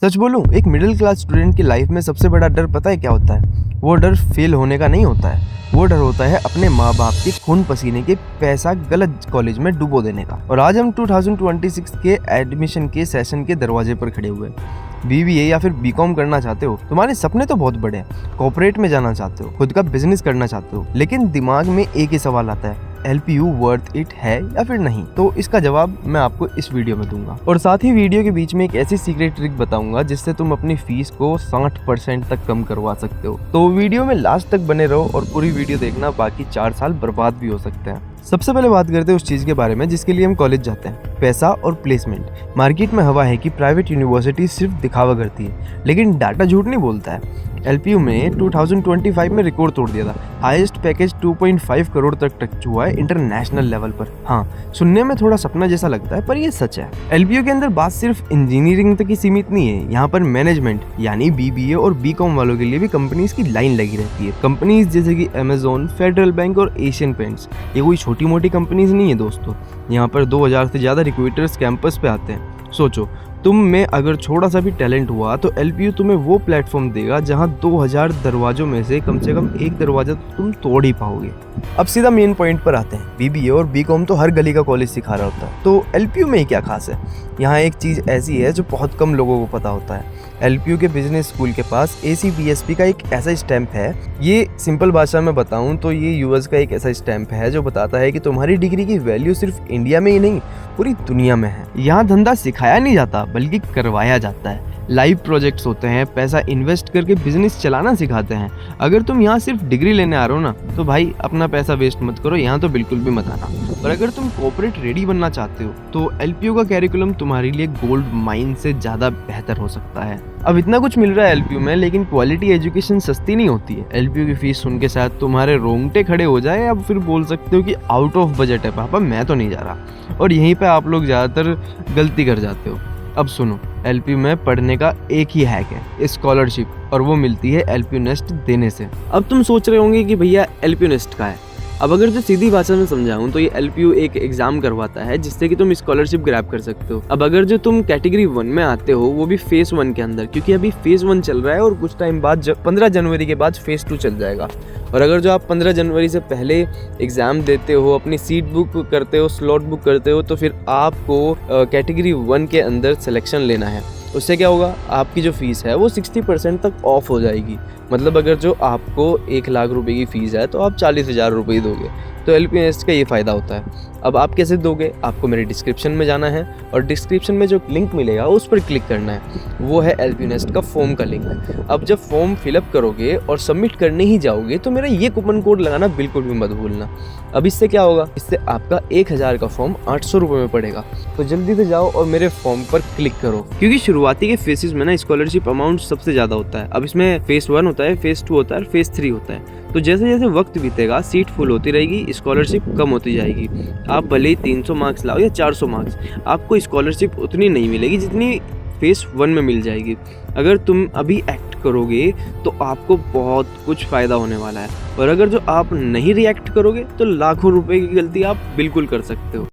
सच बोलूं, एक middle class student की लाइफ में सबसे बड़ा डर पता है क्या होता है? वो डर फेल होने का नहीं होता है। वो डर होता है अपने माँ बाप के खून पसीने के पैसा गलत कॉलेज में डुबो देने का। और आज हम 2026 के एडमिशन के सेशन के दरवाजे पर खड़े हुए। बीबीए या फिर बीकॉम करना चाहते हो? तुम्हारे सपने तो बहुत बड़े हैं। कॉर्पोरेट में जाना चाहते हो, खुद का बिजनेस करना चाहते हो, लेकिन दिमाग में एक ही सवाल आता है, LPU वर्थ इट है या फिर नहीं? तो इसका जवाब मैं आपको इस वीडियो में दूंगा। और साथ ही वीडियो के बीच में एक ऐसी सीक्रेट ट्रिक बताऊंगा जिससे तुम अपनी फीस को 60% तक कम करवा सकते हो। तो वीडियो में लास्ट तक बने रहो और पूरी वीडियो देखना, बाकी 4 साल बर्बाद भी हो सकते हैं। सबसे पहले बात करते हैं उस चीज के बारे में जिसके लिए हम कॉलेज जाते हैं, पैसा और प्लेसमेंट। मार्केट में हवा है कि प्राइवेट यूनिवर्सिटी सिर्फ दिखावा करती है, लेकिन डाटा झूठ नहीं बोलता है। LPU में 2025 में रिकॉर्ड तोड़ दिया था। हाईएस्ट पैकेज 2.5 करोड़ तक टच हुआ है इंटरनेशनल लेवल पर। हाँ, सुनने में थोड़ा सपना जैसा लगता है पर ये सच है। LPU के अंदर बात सिर्फ इंजीनियरिंग तक ही सीमित नहीं है। यहाँ पर मैनेजमेंट यानी BBA और BCom वालों के लिए भी कंपनीज की लाइन लगी रहती है। कंपनीज जैसे कि Amazon, फेडरल बैंक और एशियन पेंट्स, ये कोई छोटी मोटी कंपनीज नहीं है दोस्तों। यहाँ पर 2000 से ज्यादा रिक्रूटर्स कैंपस पे आते हैं। सोचो, तुम में अगर थोड़ा सा भी टैलेंट हुआ तो LPU तुम्हें वो प्लेटफॉर्म देगा जहां 2000 दरवाजों में से कम एक दरवाजा तो तुम तोड़ ही पाओगे। अब सीधा मेन पॉइंट पर आते हैं। BBA और BCom तो हर गली का कॉलेज सिखा रहा होता है, तो LPU में क्या खास है? यहाँ एक चीज़ ऐसी है जो बहुत कम लोगों को पता होता है। LPU के बिजनेस स्कूल के पास ACBSP का एक ऐसा स्टैंप है। ये सिंपल भाषा में बताऊं तो ये US का एक ऐसा स्टैंप है जो बताता है कि तुम्हारी डिग्री की वैल्यू सिर्फ इंडिया में ही नहीं, पूरी दुनिया में है। यहाँ धंधा सिखाया नहीं जाता बल्कि करवाया जाता है। लाइव प्रोजेक्ट्स होते हैं, पैसा इन्वेस्ट करके बिजनेस चलाना सिखाते हैं। अगर तुम यहाँ सिर्फ डिग्री लेने आ रहे हो ना, तो भाई अपना पैसा वेस्ट मत करो, यहाँ तो बिल्कुल भी मत आना। और अगर तुम कॉर्पोरेट रेडी बनना चाहते हो तो LPU का कैरिकुलम तुम्हारे लिए गोल्ड माइन से ज़्यादा बेहतर हो सकता है। अब इतना कुछ मिल रहा है LPU में, लेकिन क्वालिटी एजुकेशन सस्ती नहीं होती है। LPU की फीस सुन के शायद तुम्हारे रोंगटे खड़े हो जाए, या फिर बोल सकते हो कि आउट ऑफ बजट है पापा, मैं तो नहीं जा रहा। और यहीं पे आप लोग ज़्यादातर गलती कर जाते हो। अब सुनो, LPU में पढ़ने का एक ही हैक है, स्कॉलरशिप, और वो मिलती है LPU नेस्ट देने से। अब तुम सोच रहे होंगे कि भैया LPU नेस्ट का है। अब अगर जो सीधी भाषा में समझाऊं तो ये LPU एक एग्जाम करवाता है जिससे कि तुम स्कॉलरशिप ग्रैब कर सकते हो। अब अगर जो तुम कैटेगरी 1 में आते हो, वो भी फेज 1 के अंदर, क्योंकि अभी फेज 1 चल रहा है और कुछ टाइम बाद 15 जनवरी के बाद फेज 2 चल जाएगा। और अगर जो आप 15 जनवरी से पहले एग्जाम देते हो, अपनी सीट बुक करते हो, स्लॉट बुक करते हो, तो फिर आपको कैटेगरी 1 के अंदर सिलेक्शन लेना है। उससे क्या होगा, आपकी जो फीस है वो 60% तक ऑफ हो जाएगी। मतलब अगर जो आपको 1 लाख रुपए की फीस है तो आप 40,000 रुपये ही दोगे। तो LPU नेस्ट का ये फ़ायदा होता है। अब आप कैसे दोगे? आपको मेरे डिस्क्रिप्शन में जाना है और डिस्क्रिप्शन में जो लिंक मिलेगा उस पर क्लिक करना है। वो है LPU नेस्ट का फॉर्म का लिंक। अब जब फॉर्म फिलअप करोगे और सबमिट करने ही जाओगे तो मेरा ये कूपन कोड लगाना बिल्कुल भी मत भूलना। अब इससे क्या होगा, इससे आपका 1000 का फॉर्म 800 रुपये में पड़ेगा। तो जल्दी से जाओ और मेरे फॉर्म पर क्लिक करो, क्योंकि शुरुआती के फेसेस में ना स्कॉलरशिप अमाउंट सबसे ज़्यादा होता है। अब इसमें फेज 1 होता है, फेज 2 होता है और फेज 3 होता है। तो जैसे जैसे वक्त बीतेगा सीट फुल होती रहेगी, स्कॉलरशिप कम होती जाएगी। आप भले ही 300 मार्क्स लाओ या 400 मार्क्स, आपको स्कॉलरशिप उतनी नहीं मिलेगी जितनी फेज 1 में मिल जाएगी। अगर तुम अभी एक्ट करोगे तो आपको बहुत कुछ फ़ायदा होने वाला है, और अगर जो आप नहीं रिएक्ट करोगे तो लाखों रुपए की गलती आप बिल्कुल कर सकते हो।